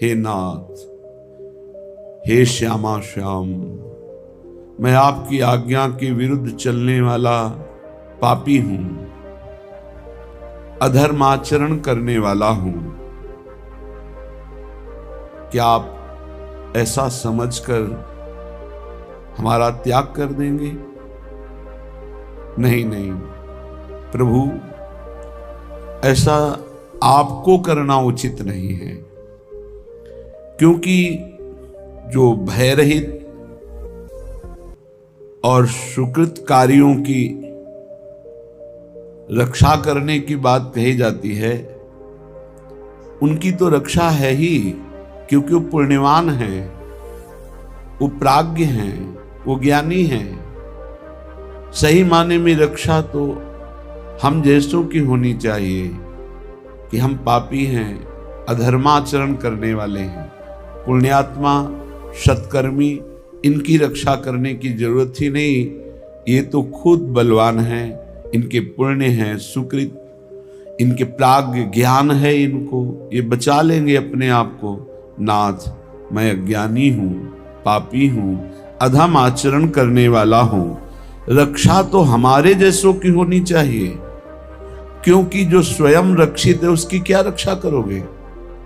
हे नाथ, हे श्यामा श्याम, मैं आपकी आज्ञा के विरुद्ध चलने वाला पापी हूं, अधर्माचरण करने वाला हूं। क्या आप ऐसा समझकर हमारा त्याग कर देंगे? नहीं नहीं प्रभु, ऐसा आपको करना उचित नहीं है, क्योंकि जो भयरहित और सुकृत कार्यों की रक्षा करने की बात कही जाती है, उनकी तो रक्षा है ही, क्योंकि वो पुण्यवान हैं, वो प्राज्ञ हैं, वो ज्ञानी हैं। सही माने में रक्षा तो हम जैसों की होनी चाहिए कि हम पापी हैं, अधर्माचरण करने वाले हैं। पुण्यात्मा, सत्कर्मी, इनकी रक्षा करने की जरूरत ही नहीं, ये तो खुद बलवान हैं, इनके पुण्य हैं, सुकृत, इनके प्राज्ञ ज्ञान है, इनको ये बचा लेंगे अपने आप को। नाथ, मैं अज्ञानी हूं, पापी हूं, अधम आचरण करने वाला हूं। रक्षा तो हमारे जैसों की होनी चाहिए, क्योंकि जो स्वयं रक्षित है उसकी क्या रक्षा करोगे?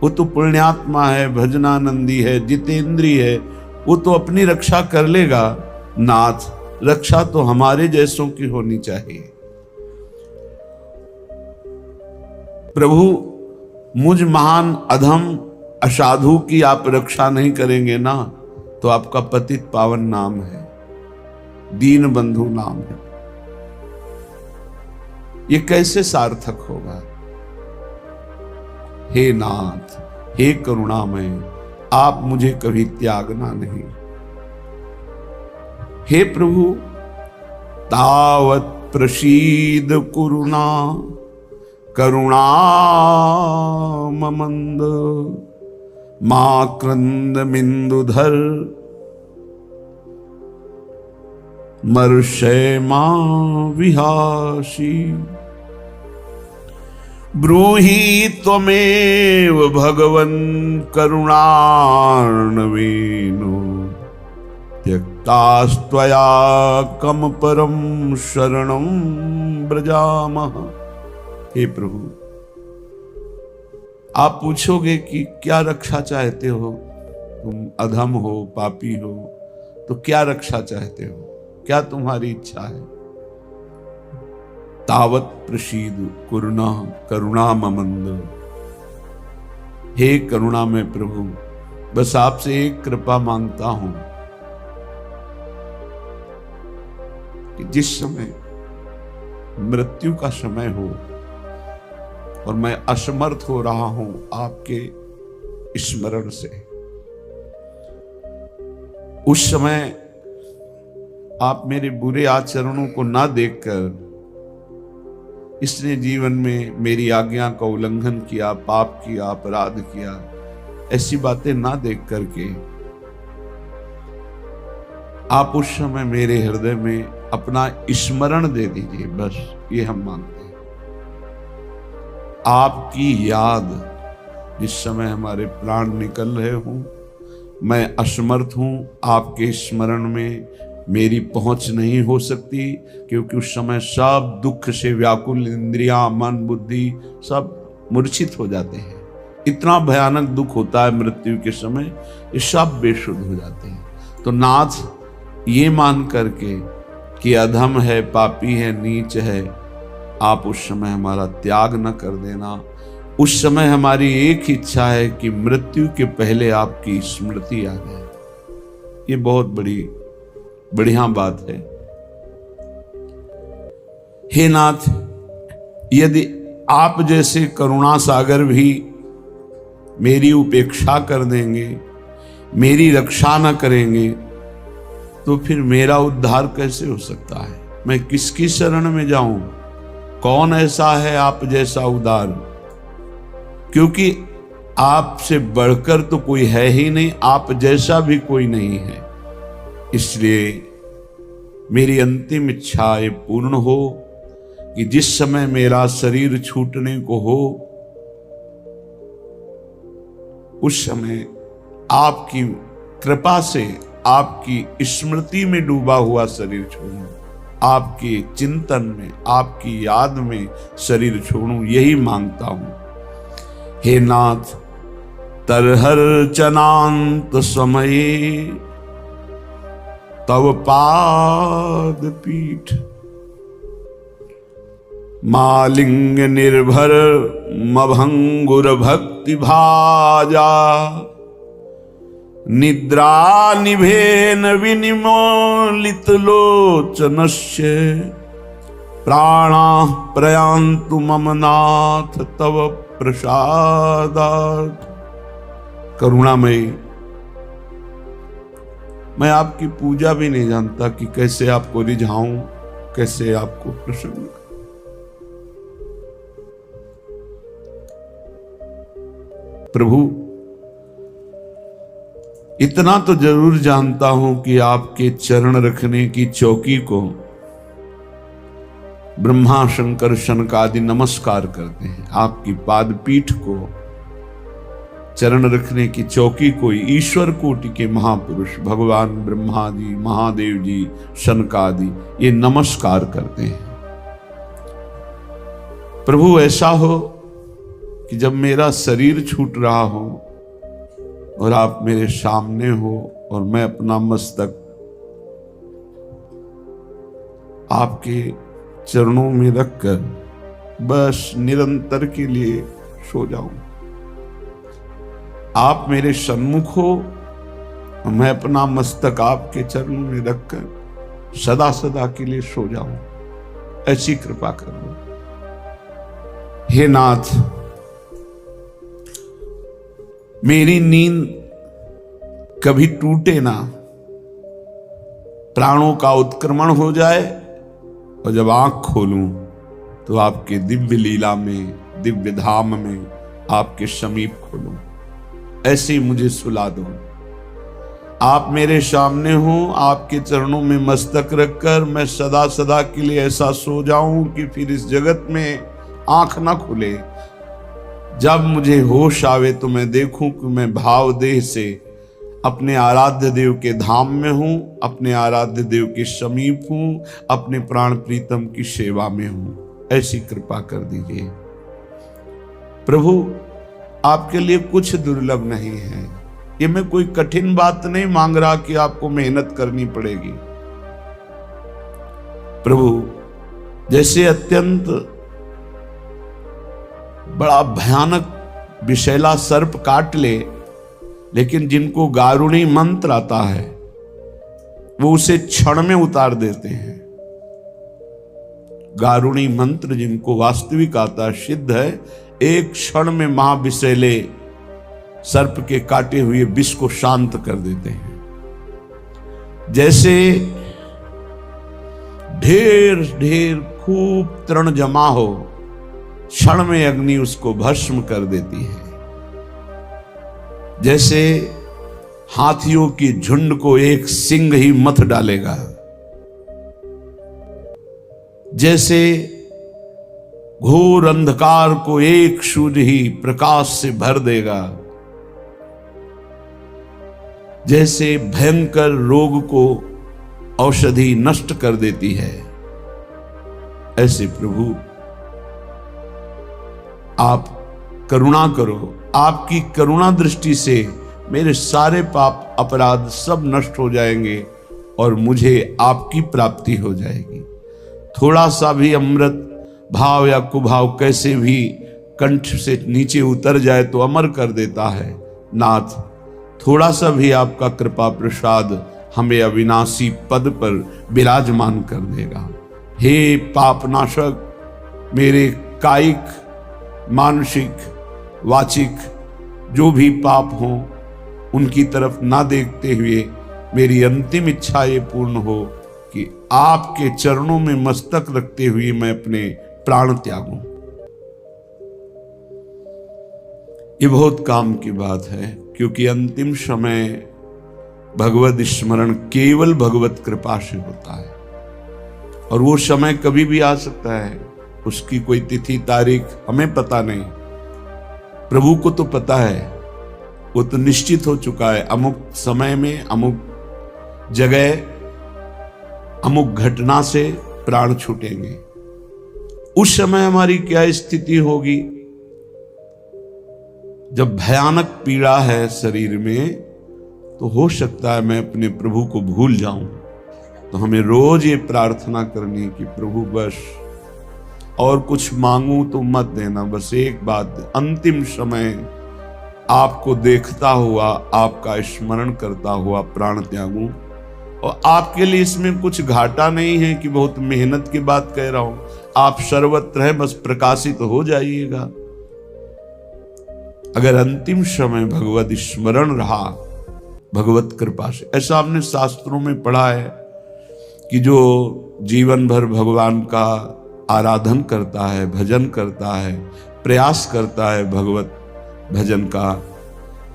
वो तो पुण्यात्मा है, भजनानंदी है, जितेंद्री है, वो तो अपनी रक्षा कर लेगा। नाथ, रक्षा तो हमारे जैसों की होनी चाहिए। प्रभु, मुझ महान अधम असाधु की आप रक्षा नहीं करेंगे ना, तो आपका पतित पावन नाम है, दीन बंधु नाम है, ये कैसे सार्थक होगा? हे नाथ, हे करुणामय, आप मुझे कभी त्यागना नहीं। हे प्रभु, तावत प्रसीद कुरुणा करुणा ममंद, मा क्रंद मिंदुधर मर्षय मा विहासी। ब्रूहि त्वमेव भगवन् करुणार्णवेनो, त्यक्तास्त्वया कम परम शरणं व्रजामः। हे प्रभु, आप पूछोगे कि क्या रक्षा चाहते हो? तुम अधम हो, पापी हो, तो क्या रक्षा चाहते हो? क्या तुम्हारी इच्छा है? तावत प्रसीद कुरुणा करुणा ममंद। हे करुणा में प्रभु, बस आपसे एक कृपा मांगता हूं कि जिस समय मृत्यु का समय हो और मैं असमर्थ हो रहा हूं आपके स्मरण से, उस समय आप मेरे बुरे आचरणों को ना देखकर, इसने जीवन में मेरी आज्ञा का उल्लंघन किया, पाप किया, अपराध किया, ऐसी बातें ना देख करके आप उस समय मेरे हृदय में अपना स्मरण दे दीजिए। बस ये हम मांगते हैं। आपकी याद, जिस समय हमारे प्राण निकल रहे हों, मैं असमर्थ हूं, आपके स्मरण में मेरी पहुंच नहीं हो सकती, क्योंकि उस समय सब दुख से व्याकुल इंद्रियां, मन, बुद्धि सब मूर्छित हो जाते हैं। इतना भयानक दुख होता है मृत्यु के समय, ये सब बेशुद्ध हो जाते हैं। तो नाथ, ये मान करके कि अधम है, पापी है, नीच है, आप उस समय हमारा त्याग न कर देना। उस समय हमारी एक इच्छा है कि मृत्यु के पहले आपकी स्मृति आ जाए। ये बहुत बड़ी बढ़िया बात है। हे नाथ, यदि आप जैसे करुणा सागर भी मेरी उपेक्षा कर देंगे, मेरी रक्षा न करेंगे, तो फिर मेरा उद्धार कैसे हो सकता है? मैं किसकी शरण में जाऊं? कौन ऐसा है आप जैसा उदार? क्योंकि आपसे बढ़कर तो कोई है ही नहीं, आप जैसा भी कोई नहीं है। इसलिए मेरी अंतिम इच्छा ये पूर्ण हो कि जिस समय मेरा शरीर छूटने को हो, उस समय आपकी कृपा से आपकी स्मृति में डूबा हुआ शरीर छोड़ूं, आपके चिंतन में, आपकी याद में शरीर छोड़ूं, यही मांगता हूं। हे नाथ, तरहर चनांत समये तव पाद पीठ, मालिंग निर्भर मभंगुर भक्ति भाजा, निद्रा निभेन विनिमोलित लोचनस्य, प्राणा प्रयान्तु मम नाथ तव प्रसादात्। करुणामयी, मैं आपकी पूजा भी नहीं जानता कि कैसे आपको रिझाऊं, कैसे आपको प्रसन्न करूं। प्रभु, इतना तो जरूर जानता हूं कि आपके चरण रखने की चौकी को ब्रह्मा शंकर शनकादि नमस्कार करते हैं। आपकी पादपीठ को, चरण रखने की चौकी को ईश्वर कोटि के महापुरुष भगवान ब्रह्मा जी, महादेव जी, शनकादि ये नमस्कार करते हैं। प्रभु, ऐसा हो कि जब मेरा शरीर छूट रहा हो और आप मेरे सामने हो और मैं अपना मस्तक आपके चरणों में रखकर बस निरंतर के लिए सो जाऊं। आप मेरे सन्मुख हो और मैं अपना मस्तक आपके चरणों में रखकर सदा सदा के लिए सो जाऊं, ऐसी कृपा करो। हे नाथ, मेरी नींद कभी टूटे ना, प्राणों का उत्क्रमण हो जाए और जब आंख खोलूं तो आपके दिव्य लीला में, दिव्य धाम में आपके समीप खोलूं, ऐसे मुझे सुला दो। आप मेरे सामने हो, आपके चरणों में मस्तक रखकर मैं सदा सदा के लिए ऐसा सो जाऊं कि फिर इस जगत में आंख ना खुले। जब मुझे होश आवे तो मैं देखूं कि मैं भाव देह से अपने आराध्य देव के धाम में हूं, अपने आराध्य देव के समीप हूं, अपने प्राण प्रीतम की सेवा में हूं। ऐसी कृपा कर दीजिए। प्रभु, आपके लिए कुछ दुर्लभ नहीं है। ये मैं कोई कठिन बात नहीं मांग रहा कि आपको मेहनत करनी पड़ेगी। प्रभु, जैसे अत्यंत बड़ा भयानक विषैला सर्प काट ले, लेकिन जिनको गारुणी मंत्र आता है वो उसे क्षण में उतार देते हैं। गारुणी मंत्र जिनको वास्तविक आता, सिद्ध है, एक क्षण में महाविषैले सर्प के काटे हुए विष को शांत कर देते हैं। जैसे ढेर ढेर खूब तृण जमा हो, क्षण में अग्नि उसको भस्म कर देती है। जैसे हाथियों की झुंड को एक सिंह ही मथ डालेगा, जैसे घोर अंधकार को एक सूर्य ही प्रकाश से भर देगा, जैसे भयंकर रोग को औषधि नष्ट कर देती है, ऐसे प्रभु आप करुणा करो। आपकी करुणा दृष्टि से मेरे सारे पाप अपराध सब नष्ट हो जाएंगे और मुझे आपकी प्राप्ति हो जाएगी। थोड़ा सा भी अमृत भाव या कुभाव कैसे भी कंठ से नीचे उतर जाए तो अमर कर देता है। नाथ, थोड़ा सा भी आपका कृपा प्रसाद हमें अविनाशी पद पर विराजमान कर देगा। हे पापनाशक, मेरे कायिक, मानसिक, वाचिक जो भी पाप हों उनकी तरफ ना देखते हुए मेरी अंतिम इच्छा ये पूर्ण हो कि आपके चरणों में मस्तक रखते हुए मैं अपने प्राण त्यागूं। ये बहुत काम की बात है, क्योंकि अंतिम समय भगवत स्मरण केवल भगवत कृपा से होता है और वो समय कभी भी आ सकता है। उसकी कोई तिथि तारीख हमें पता नहीं, प्रभु को तो पता है। वो तो निश्चित हो चुका है, अमुक समय में, अमुक जगह, अमुक घटना से प्राण छूटेंगे। उस समय हमारी क्या स्थिति होगी? जब भयानक पीड़ा है शरीर में, तो हो सकता है मैं अपने प्रभु को भूल जाऊं। तो हमें रोज ये प्रार्थना करनी कि प्रभु बस और कुछ मांगू तो मत देना, बस एक बात, अंतिम समय आपको देखता हुआ, आपका स्मरण करता हुआ प्राण त्यागूं। और आपके लिए इसमें कुछ घाटा नहीं है कि बहुत मेहनत की बात कह रहा हूं, आप सर्वत्र हैं, बस प्रकाशित हो जाइएगा। अगर अंतिम समय भगवत स्मरण रहा भगवत कृपा से, ऐसा हमने शास्त्रों में पढ़ा है कि जो जीवन भर भगवान का आराधन करता है, भजन करता है, प्रयास करता है भगवत भजन का,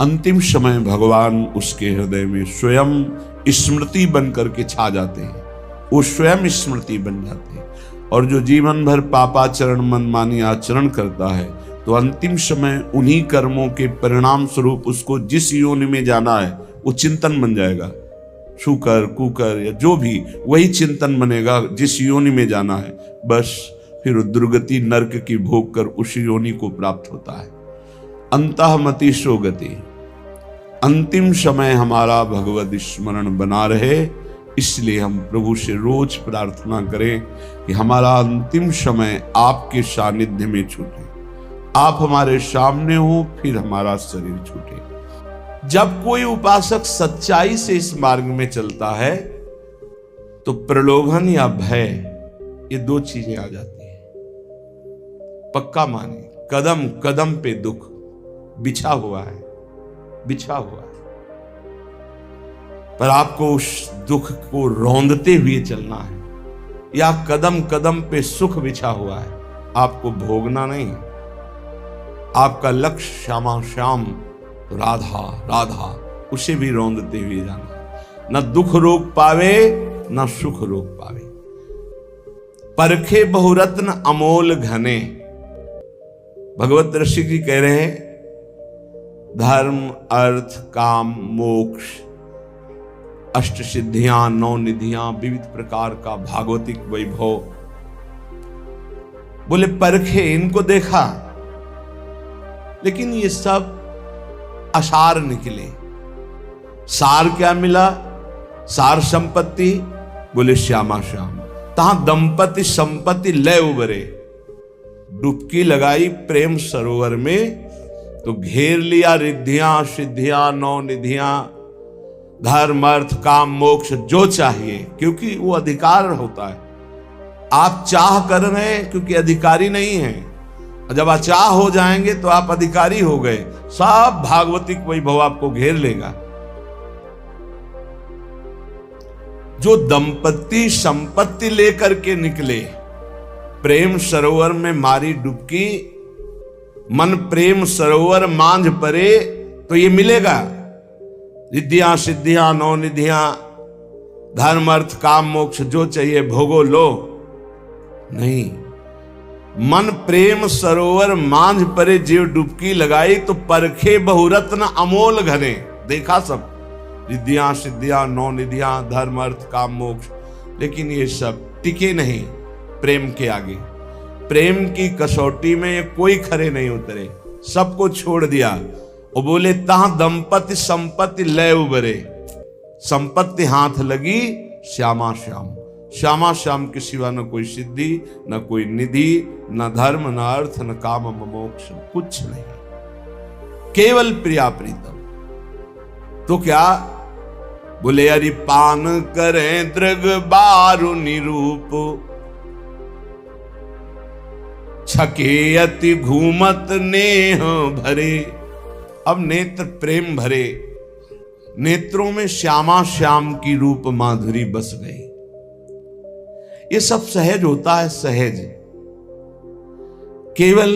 अंतिम समय भगवान उसके हृदय में स्वयं स्मृति बन करके छा जाते हैं, वो स्वयं स्मृति बन जाते हैं। और जो जीवन भर पापाचरण मनमानी आचरण करता है, तो अंतिम समय उन्हीं कर्मों के परिणाम स्वरूप उसको जिस योनि में जाना है वो चिंतन बन जाएगा। शुकर कुकर या जो भी, वही चिंतन बनेगा जिस योनि में जाना है। बस फिर दुर्गति नरक की भोग कर उस योनि को प्राप्त होता है। अंतःमति सो गति। अंतिम समय हमारा भगवत स्मरण बना रहे, इसलिए हम प्रभु से रोज प्रार्थना करें कि हमारा अंतिम समय आपके सानिध्य में छूटे, आप हमारे सामने हो, फिर हमारा शरीर छूटे। जब कोई उपासक सच्चाई से इस मार्ग में चलता है, तो प्रलोभन या भय, ये दो चीजें आ जाती हैं। पक्का माने, कदम कदम पे दुख बिछा हुआ है, बिछा हुआ है, पर आपको उस दुख को रौंदते हुए चलना है। या कदम कदम पे सुख बिछा हुआ है, आपको भोगना नहीं, आपका लक्ष्य श्यामा श्याम राधा राधा, उसे भी रौंदते हुए जाना। न दुख रोक पावे न सुख रोक पावे, परखे बहुरत्न अमोल घने। भगवत ऋषि जी कह रहे हैं, धर्म अर्थ काम मोक्ष, अष्ट सिद्धियां, नौ निधियां, विविध प्रकार का भागवतिक वैभव। बोले परखे, इनको देखा, लेकिन ये सब असार निकले। सार क्या मिला? सार संपत्ति, बोले श्यामा श्याम। तहां दंपति संपत्ति लय उबरे। डुबकी लगाई प्रेम सरोवर में, तो घेर लिया रिद्धियां सिद्धियां नौ निधियां, धर्म अर्थ काम मोक्ष, जो चाहिए, क्योंकि वो अधिकार होता है। आप चाह कर रहे हैं क्योंकि अधिकारी नहीं है। जब अचाह हो जाएंगे तो आप अधिकारी हो गए, सब भागवतिक वैभव आपको घेर लेगा। जो दंपति संपत्ति लेकर के निकले, प्रेम सरोवर में मारी डुबकी, मन प्रेम सरोवर मांझ परे, तो ये मिलेगा। रिद्धियां सिद्धियां नौ निधियां, धर्म अर्थ काम मोक्ष, जो चाहिए भोगो लो। नहीं, मन प्रेम सरोवर मांझ परे जीव डुबकी लगाई, तो परखे बहुरत्न अमोल घने। देखा सब, रिद्धियां सिद्धियां नौ निधियां, धर्म अर्थ काम मोक्ष, लेकिन ये सब टिके नहीं प्रेम के आगे। प्रेम की कसौटी में कोई खरे नहीं उतरे, सबको छोड़ दिया। और बोले तहां दंपति संपत्ति लय उबरे। संपत्ति हाथ लगी, श्यामा श्याम। श्यामा श्याम के सिवा न कोई सिद्धि, न कोई निधि, न धर्म, न अर्थ, न काम, न मोक्ष, कुछ नहीं, केवल प्रिया प्रीतम। तो क्या बोले? अरि पान करें दृग बारु निरूप, छके अति घूमत नेह भरे। अब नेत्र प्रेम भरे, नेत्रों में श्यामा श्याम की रूप माधुरी बस गई। ये सब सहज होता है, सहज। केवल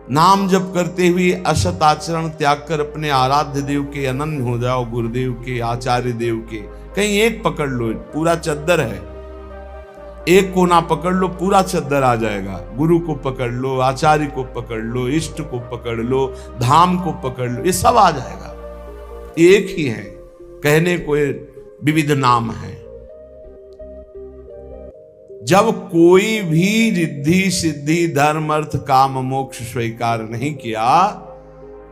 नाम जप करते हुए असत आचरण त्याग कर अपने आराध्य देव के अनन्य हो जाओ, गुरुदेव के, आचार्य देव के। कहीं एक पकड़ लो, पूरा चद्दर है, एक कोना पकड़ लो, पूरा चद्दर आ जाएगा। गुरु को पकड़ लो, आचार्य को पकड़ लो, इष्ट को पकड़ लो, धाम को पकड़ लो, ये सब आ जाएगा। एक ही है, कहने को विविध नाम है। जब कोई भी रिद्धि सिद्धि धर्म अर्थ काम मोक्ष स्वीकार नहीं किया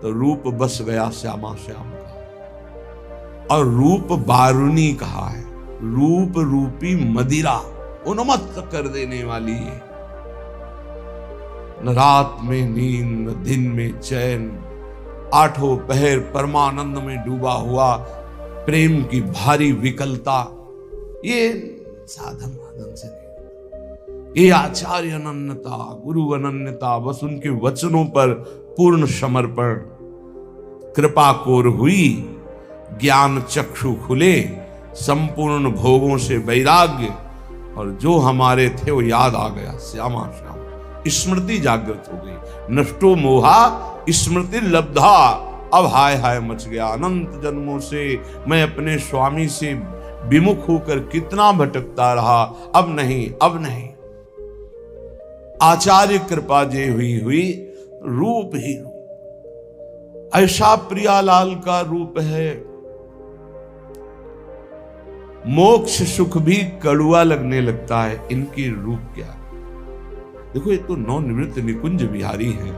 तो रूप बस गया श्यामा श्याम का। और रूप बारुनी कहा है, रूप रूपी मदिरा उन्मत्त कर देने वाली है। न रात में नींद न दिन में चैन, आठों पहर परमानंद में डूबा हुआ, प्रेम की भारी विकलता, ये साधन वादन से नहीं, ये आचार्य अनन्यता, गुरु अनन्यता, बस उनके वचनों पर पूर्ण समर्पण, कृपा कोर हुई, ज्ञान चक्षु खुले, संपूर्ण भोगों से वैराग्य, और जो हमारे थे वो याद आ गया, श्यामा श्याम, स्मृति जागृत हो गई। नष्टो मोहा स्मृति लब्धा, अब हाय हाय मच गया। अनंत जन्मों से मैं अपने स्वामी से विमुख होकर कितना भटकता रहा, अब नहीं, अब नहीं। आचार्य कृपा जे हुई रूप ही रूप, ऐसा प्रियालाल का रूप है, मोक्ष सुख भी कड़ुआ लगने लगता है। इनकी रूप क्या, देखो ये तो नवनिवृत्त निकुंज बिहारी हैं।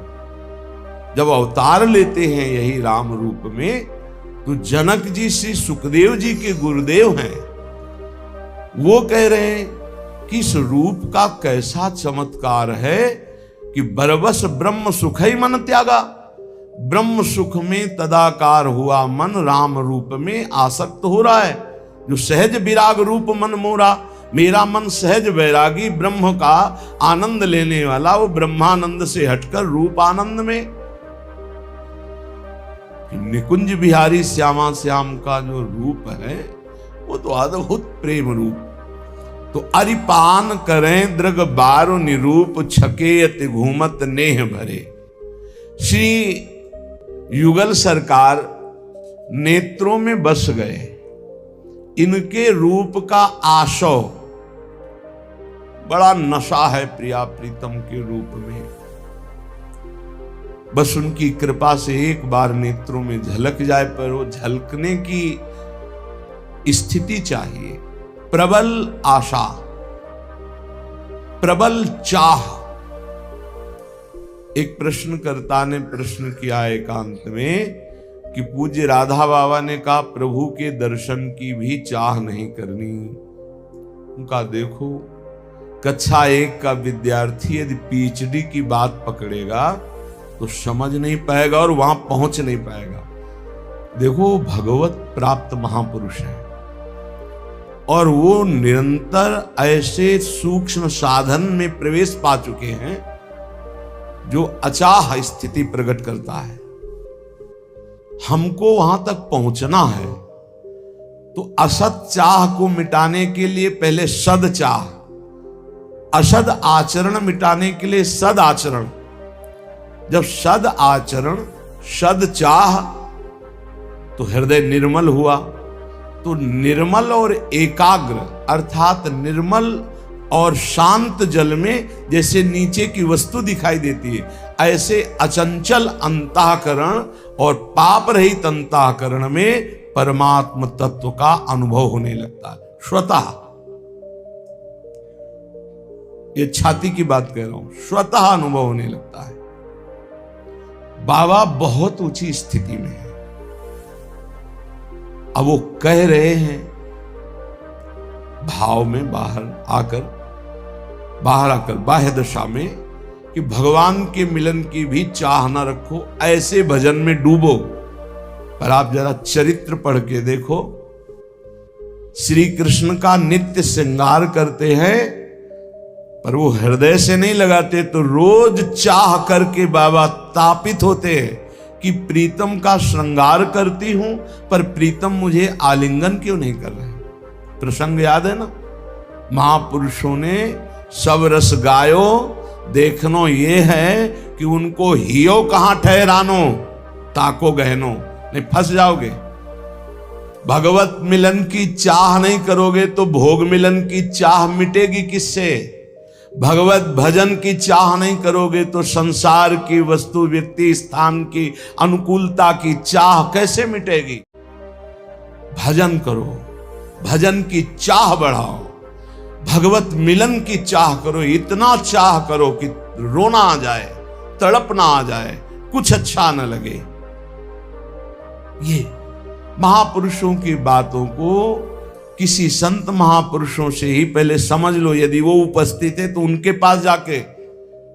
जब अवतार लेते हैं यही राम रूप में, तो जनक जी श्री सुखदेव जी के गुरुदेव हैं, वो कह रहे हैं कि इस रूप का कैसा चमत्कार है कि बरबस ब्रह्म सुख ही मन त्यागा। ब्रह्म सुख में तदाकार हुआ मन राम रूप में आसक्त हो रहा है। जो सहज विराग रूप मन मोरा, मेरा मन सहज वैरागी ब्रह्म का आनंद लेने वाला, वो ब्रह्मानंद से हटकर रूप आनंद में। निकुंज बिहारी श्यामा श्याम का जो रूप है वो तो अद्भुत प्रेम रूप। तो अरिपान करें दृग बारो निरूप, छके अति घूमत नेह भरे। श्री युगल सरकार नेत्रों में बस गए। इनके रूप का आशो, बड़ा नशा है प्रिया प्रीतम के रूप में। बस उनकी कृपा से एक बार नेत्रों में झलक जाए, पर वो झलकने की स्थिति चाहिए। प्रबल आशा, प्रबल चाह। एक प्रश्नकर्ता ने प्रश्न किया एकांत में कि पूज्य राधा बाबा ने कहा प्रभु के दर्शन की भी चाह नहीं करनी। उनका देखो, कक्षा 1 का विद्यार्थी यदि पीएचडी की बात पकड़ेगा तो समझ नहीं पाएगा और वहां पहुंच नहीं पाएगा। देखो, भगवत प्राप्त महापुरुष है और वो निरंतर ऐसे सूक्ष्म साधन में प्रवेश पा चुके हैं जो अचाह स्थिति प्रकट करता है। हमको वहां तक पहुंचना है तो असत चाह को मिटाने के लिए पहले सद चाह, असद आचरण मिटाने के लिए सद आचरण। जब सद आचरण, सद चाह, तो हृदय निर्मल हुआ। तो निर्मल और एकाग्र अर्थात निर्मल और शांत जल में जैसे नीचे की वस्तु दिखाई देती है, ऐसे अचंचल अंतःकरण और पाप रहित अंतःकरण में परमात्म तत्व का अनुभव होने लगता है स्वतः। ये छाती की बात कह रहा हूं, स्वतः अनुभव होने लगता है। बाबा बहुत ऊंची स्थिति में है। अब वो कह रहे हैं भाव में बाहर आकर बाह्य दशा में कि भगवान के मिलन की भी चाह न रखो, ऐसे भजन में डूबो। पर आप जरा चरित्र पढ़ के देखो, श्री कृष्ण का नित्य श्रृंगार करते हैं पर वो हृदय से नहीं लगाते, तो रोज चाह करके बाबा तापित होते हैं कि प्रीतम का श्रृंगार करती हूं पर प्रीतम मुझे आलिंगन क्यों नहीं कर रहे। प्रसंग याद है ना, महापुरुषों ने सब रस गायो, देखनो ये है कि उनको हियो कहां ठहरानो, ताको गहनो, नहीं फंस जाओगे। भगवत मिलन की चाह नहीं करोगे तो भोग मिलन की चाह मिटेगी किससे? भगवत भजन की चाह नहीं करोगे तो संसार की वस्तु, व्यक्ति, स्थान की अनुकूलता की चाह कैसे मिटेगी? भजन करो, भजन की चाह बढ़ाओ, भगवत मिलन की चाह करो, इतना चाह करो कि रोना आ जाए, तड़पना आ जाए, कुछ अच्छा न लगे। ये महापुरुषों की बातों को किसी संत महापुरुषों से ही पहले समझ लो। यदि वो उपस्थित है तो उनके पास जाके,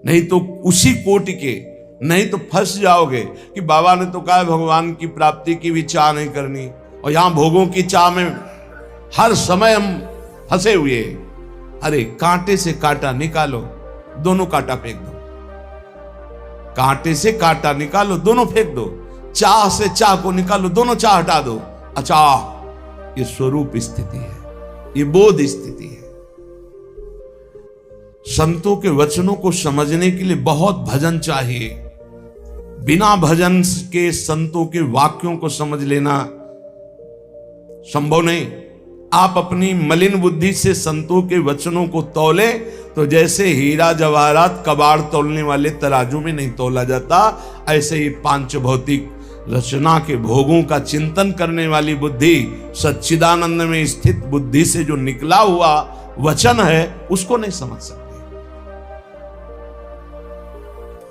नहीं तो उसी कोटि के, नहीं तो फंस जाओगे कि बाबा ने तो कहा भगवान की प्राप्ति की भी चाह नहीं करनी, और यहां भोगों की चाह में हर समय हम फंसे हुए। अरे कांटे से कांटा निकालो, दोनों कांटा फेंक दो, कांटे से कांटा निकालो, दोनों फेंक दो, चाह से चाह को निकालो, दोनों चाह हटा दो। अच्छा, ये स्वरूप स्थिति है, ये बोध स्थिति है। संतों के वचनों को समझने के लिए बहुत भजन चाहिए। बिना भजन के संतों के वाक्यों को समझ लेना संभव नहीं। आप अपनी मलिन बुद्धि से संतों के वचनों को तौले तो जैसे हीरा जवाहरात कबाड़ तौलने वाले तराजू में नहीं तौला जाता, ऐसे ही पांच भौतिक रचना के भोगों का चिंतन करने वाली बुद्धि, सच्चिदानंद में स्थित बुद्धि से जो निकला हुआ वचन है, उसको नहीं समझ सकते।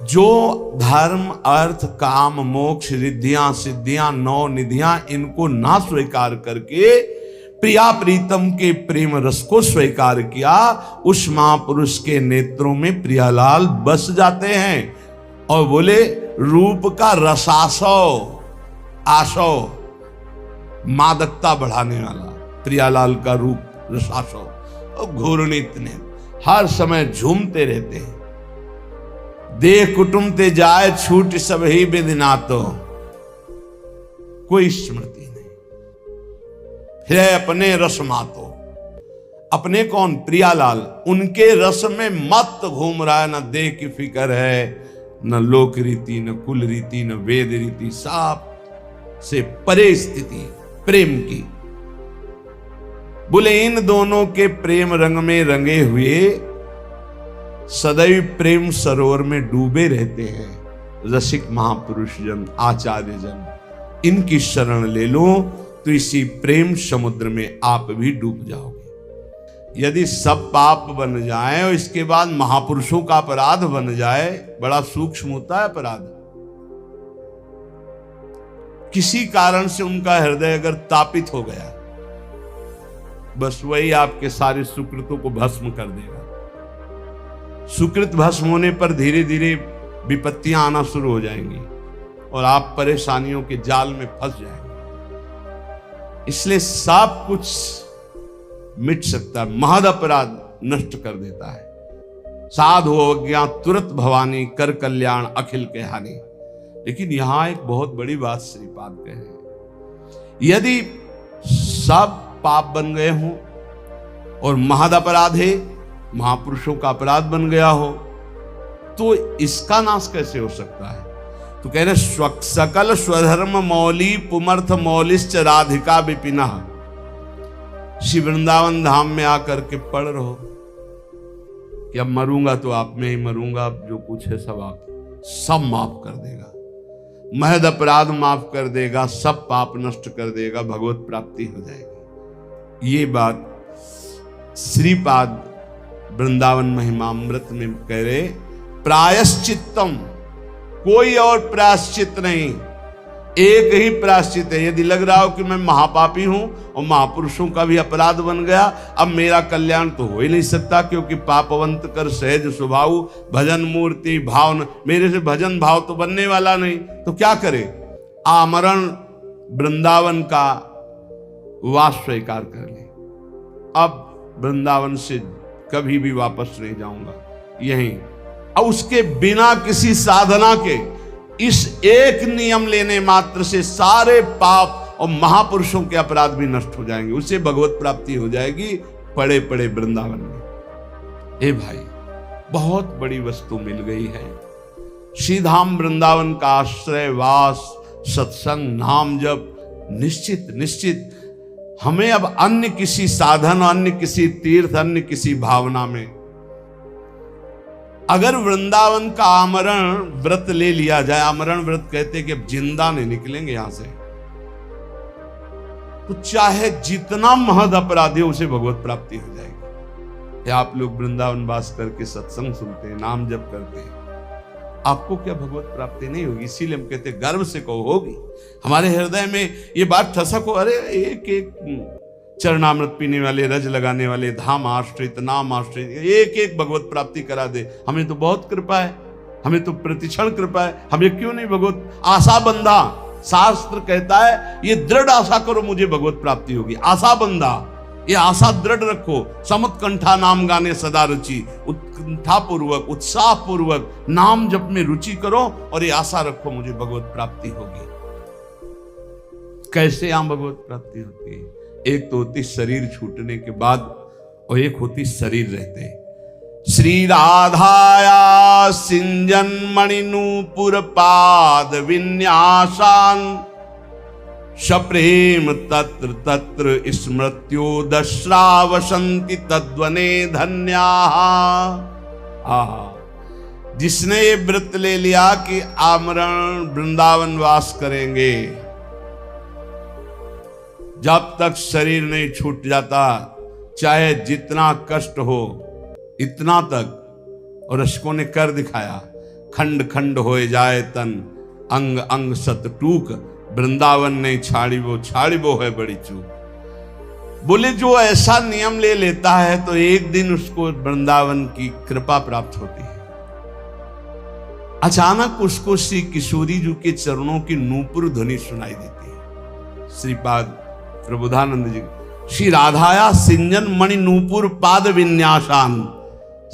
जो धर्म, अर्थ, काम, मोक्ष, रिद्धियां, सिद्धियां, नौ निधियां, इनको ना स्वीकार करके प्रिया प्रीतम के प्रेम रस को स्वीकार किया, उस महापुरुष के नेत्रों में प्रियालाल बस जाते हैं और बोले रूप का रसासव, आसव, मादकता बढ़ाने वाला प्रियालाल का रूप रसासव, और घूर्णित इतने हर समय झूमते रहते हैं। देह कुटुंब ते जाए छूट सब ही बेदिनातो, कोई स्मृति नहीं। फिर अपने रस मातो, अपने कौन? प्रियालाल, उनके रस में मत घूम रहा है। न देह की फिक्र है, न लोक रीति, न कुल रीति, न वेद रीति, साफ से परे स्थिति प्रेम की। बोले इन दोनों के प्रेम रंग में रंगे हुए सदैव प्रेम सरोवर में डूबे रहते हैं रसिक महापुरुष जन, आचार्य जन। इनकी शरण ले लो तो इसी प्रेम समुद्र में आप भी डूब जाओगे। यदि सब पाप बन जाए और इसके बाद महापुरुषों का अपराध बन जाए, बड़ा सूक्ष्म होता है अपराध। किसी कारण से उनका हृदय अगर तापित हो गया, बस वही आपके सारे सुकृतों को भस्म कर देगा। सुकृत भस्म होने पर धीरे धीरे विपत्तियां आना शुरू हो जाएंगी और आप परेशानियों के जाल में फंस जाएंगे। इसलिए सब कुछ मिट सकता है, महद अपराध नष्ट कर देता है। साधु अवज्ञा तुरंत भवानी, कर कल्याण अखिल के हानि। लेकिन यहां एक बहुत बड़ी बात श्रीपाद कहे, यदि सब पाप बन गए हों और महद अपराध है, महापुरुषों का अपराध बन गया हो, तो इसका नाश कैसे हो सकता है? तो कह रहे सकल स्वधर्म मौली पुमर्थ मौलिश्च राधिका विपिना। श्री वृंदावन धाम में आकर के पढ़ रहो कि अब मरूंगा तो आप में ही मरूंगा, अब जो कुछ है सब माफ कर देगा, महद अपराध माफ कर देगा, सब पाप नष्ट कर देगा, भगवत प्राप्ति हो जाएगी। ये बात श्रीपाद वृंदावन महिमामृत में कह रहे, प्रायश्चित्तम, कोई और प्रायश्चित नहीं, एक ही प्रायश्चित है। यदि लग रहा हो कि मैं महापापी हूं और महापुरुषों का भी अपराध बन गया, अब मेरा कल्याण तो हो ही नहीं सकता, क्योंकि पापवंत कर सहज स्वभाव, भजन मूर्ति भाव, मेरे से भजन भाव तो बनने वाला नहीं, तो क्या करे? आमरण वृंदावन का वास स्वीकार कर ले। अब वृंदावन से कभी भी वापस नहीं जाऊंगा, यहीं। और उसके बिना किसी साधना के इस एक नियम लेने मात्र से सारे पाप और महापुरुषों के अपराध भी नष्ट हो जाएंगे, उसे भगवत प्राप्ति हो जाएगी पड़े पड़े वृंदावन में। ए भाई, बहुत बड़ी वस्तु मिल गई है। श्रीधाम वृंदावन का आश्रय, वास, सत्संग, नाम जप निश्चित निश्चित हमें अब अन्य किसी साधन, अन्य किसी तीर्थ, अन्य किसी भावना में, अगर वृंदावन का आमरण व्रत ले लिया जाए, आमरण व्रत कहते कि अब जिंदा नहीं निकलेंगे यहां से, तो चाहे जितना महद अपराधी हो उसे भगवत प्राप्ति हो जाएगी। आप लोग वृंदावन वास करके सत्संग सुनते हैं, नाम जप करते हैं, आपको क्या भगवत प्राप्ति नहीं होगी? इसीलिए हम कहते हैं गर्व से कहो होगी। हमारे हृदय में ये बात ठसक हो, अरे एक एक चरणामृत पीने वाले, रज लगाने वाले, धाम आश्रित, नाम आश्रित, एक एक भगवत प्राप्ति करा दे। हमें तो बहुत कृपा है, हमें तो प्रतिक्षण कृपा है, हमें क्यों नहीं भगवत आशा बंधा। शास्त्र कहता है ये दृढ़ आशा करो मुझे भगवत प्राप्ति होगी। आशा बंधा, ये आशा दृढ़ रखो। समुत्कंठा नाम गाने सदा रुचि, उत्कंठा पूर्वक, उत्साह पूर्वक नाम जप में रुचि करो और ये आशा रखो मुझे भगवत प्राप्ति होगी। कैसे यहां भगवत प्राप्ति होती है? एक तो होती शरीर छूटने के बाद और एक होती शरीर रहते। श्री राधाया सिंजन मणिनूपुर पाद विन्यासान सप्रेम तत्र तत्र स्मृत्यो दश्रावसंति तद्वने धन्या। जिसने ये व्रत ले लिया कि आमरण वृंदावन वास करेंगे, जब तक शरीर नहीं छूट जाता, चाहे जितना कष्ट हो इतना तक। और रशकों ने कर दिखाया, खंड खंड होए जाए तन, अंग अंग सत टूक, वृंदावन नहीं छाड़ी वो है बड़ी चूक। बोले जो ऐसा नियम ले लेता है तो एक दिन उसको वृंदावन की कृपा प्राप्त होती है। अचानक उसको श्री किशोरी जी के चरणों की नूपुर ध्वनि सुनाई देती है। श्रीपाद प्रबोधानंद जी, श्री राधाया सिंजन मणि नूपुर पाद विन्यासान।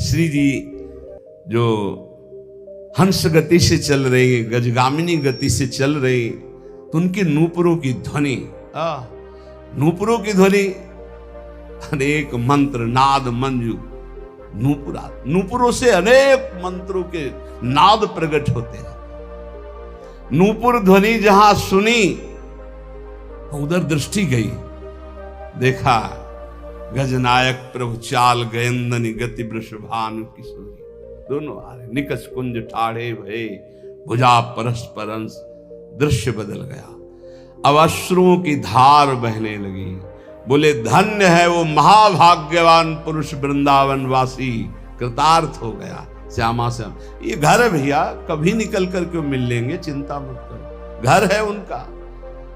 श्री जी जो हंस गति से चल रही, गजगामिनी गति से चल रही, तो उनकी नूपुरों की ध्वनि, नूपुरों की ध्वनि, अनेक मंत्र नाद मंजू, नूपुरों से अनेक मंत्रों के नाद प्रकट होते हैं। नूपुर ध्वनि जहां सुनी उधर दृष्टि गई, देखा गजनायक प्रभु चाल गयंदनी गति वृषभानु किशोरी, दोनों आ रहे, निकष कुंज ठाड़े भये भुजा परस्पर अंश, दृश्य बदल गया। अब अश्रुओं की धार बहने लगी। बोले धन्य है वो महाभाग्यवान पुरुष वृंदावन वासी, कृतार्थ हो गया। श्यामा श्याम, ये घर है भैया, कभी निकल कर क्यों मिल लेंगे, चिंता मत करो, घर है उनका।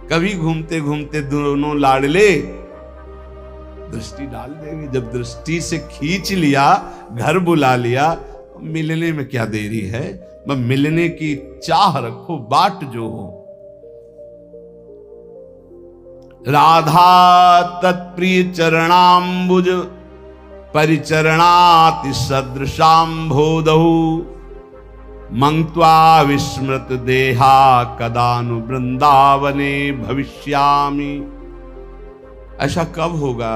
कभी घूमते घूमते दोनों लाडले दृष्टि डाल देंगे। जब दृष्टि से खींच लिया, घर बुला लिया, मिलने में क्या देरी है। मैं मिलने की चाह रखो, बाट जो हो। राधा तत्प्रिय चरणाम्बुज परिचरणाति सदृशाम्भोदहु मंक्त्वा विस्मृत देहा कदानु वृंदावने भविष्यामि। ऐसा कब होगा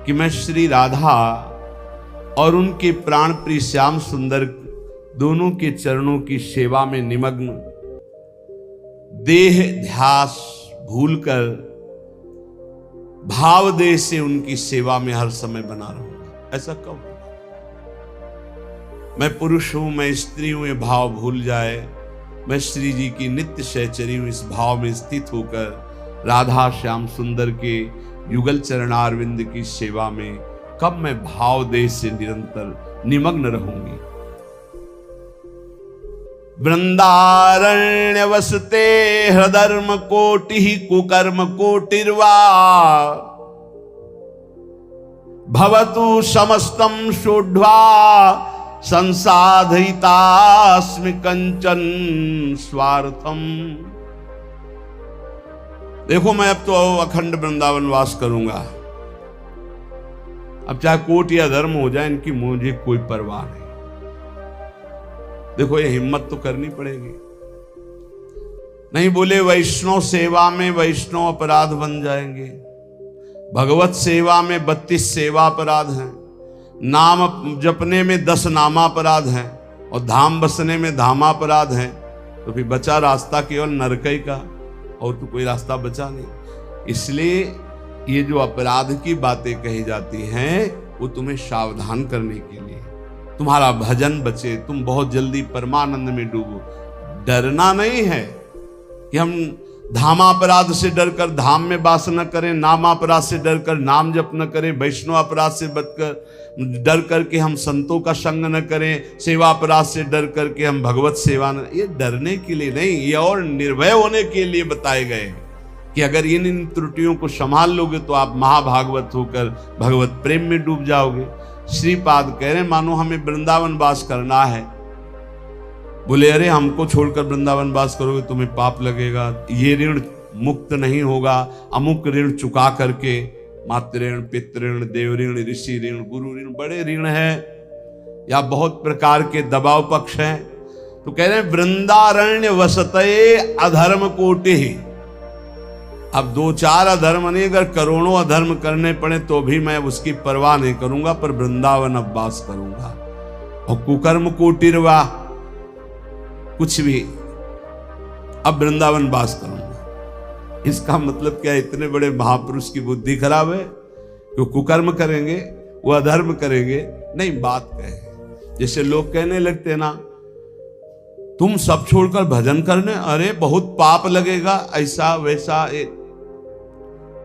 कि मैं श्री राधा और उनके प्राण प्रिय श्याम सुंदर दोनों के चरणों की सेवा में निमग्न, देह ध्यास भूलकर भाव देह से उनकी सेवा में हर समय बना रहूंगा। ऐसा कब होगा? मैं पुरुष हूं, मैं स्त्री हूं, ये भाव भूल जाए। मैं श्री जी की नित्य सहचरी हूं, इस भाव में स्थित होकर राधा श्याम सुंदर के युगल चरणारविंद की सेवा में कब मैं भाव देह से निरंतर निमग्न रहूंगी। वृंदारण्य वसते हृदर्म कोटि कुकर्म कोटिर्वा भवतु समस्तम शोढ्वा संसाधयितास्मि कंचन स्वार्थम। देखो मैं अब तो अखंड वृंदावन वास करूंगा, अब चाहे कोट या धर्म हो जाए, इनकी मुझे कोई परवाह नहीं। देखो ये हिम्मत तो करनी पड़ेगी। नहीं बोले वैष्णव सेवा में वैष्णव अपराध बन जाएंगे, भगवत सेवा में 32 सेवा अपराध हैं, नाम जपने में 10 नामापराध हैं और धाम बसने में धामापराध हैं। तो फिर बचा रास्ता केवल नरकई का, और तो कोई रास्ता बचा नहीं। इसलिए ये जो अपराध की बातें कही जाती हैं वो तुम्हें सावधान करने के लिए, तुम्हारा भजन बचे, तुम बहुत जल्दी परमानंद में डूबो। डरना नहीं है कि हम धामापराध से डरकर धाम में वास न करें, नामापराध से डरकर नाम जप न करें, वैष्णव अपराध से डर करके हम संतों का संग न करें, सेवा अपराध से डर करके हम भगवत सेवा न। ये डरने के लिए नहीं, ये और निर्भय होने के लिए बताए गए कि अगर इन त्रुटियों को संभाल लोगे तो आप महाभागवत होकर भगवत प्रेम में डूब जाओगे। श्रीपाद कह रहे मानो हमें वृंदावन वास करना है। बोले अरे हमको छोड़कर वृंदावन वास करोगे तुम्हें पाप लगेगा, ये ऋण मुक्त नहीं होगा, अमुक ऋण चुका करके, मातृ ऋण, पितृ ऋण, देव ऋण, ऋषि ऋण, गुरु ऋण, बड़े ऋण है या बहुत प्रकार के दबाव पक्ष हैं। तो कह रहे हैं वृंदारण्य वसते अधर्म कोटि। अब 2-4 अधर्म नहीं, अगर करोड़ों अधर्म करने पड़े तो भी मैं उसकी परवाह नहीं करूंगा, पर वृंदावन अब वास करूंगा। और कुकर्म कोटिरवा, कुछ भी, अब वृंदावन वास करूंगा। इसका मतलब क्या, इतने बड़े महापुरुष की बुद्धि खराब है कि वो कुकर्म करेंगे, वो अधर्म करेंगे? नहीं, बात कहे। जैसे लोग कहने लगते ना तुम सब छोड़कर भजन करने, अरे बहुत पाप लगेगा, ऐसा वैसा,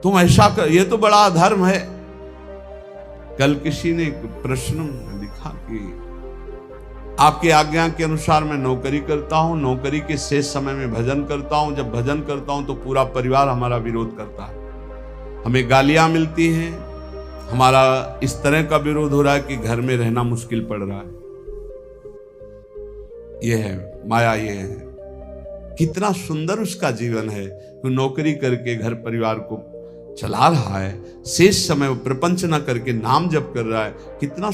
तुम ऐसा कर, ये तो बड़ा अधर्म है। कल किसी ने एक प्रश्न लिखा कि आपकी आज्ञा के अनुसार मैं नौकरी करता हूं, नौकरी के शेष समय में भजन करता हूं, जब भजन करता हूं तो पूरा परिवार हमारा विरोध करता है, हमें गालियां मिलती हैं, हमारा इस तरह का विरोध हो रहा है कि घर में रहना मुश्किल पड़ रहा है। यह है माया, ये है। कितना सुंदर उसका जीवन है, वो नौकरी करके घर परिवार को चला रहा है, शेष समय वो प्रपंच ना करके नाम जप कर रहा है, कितना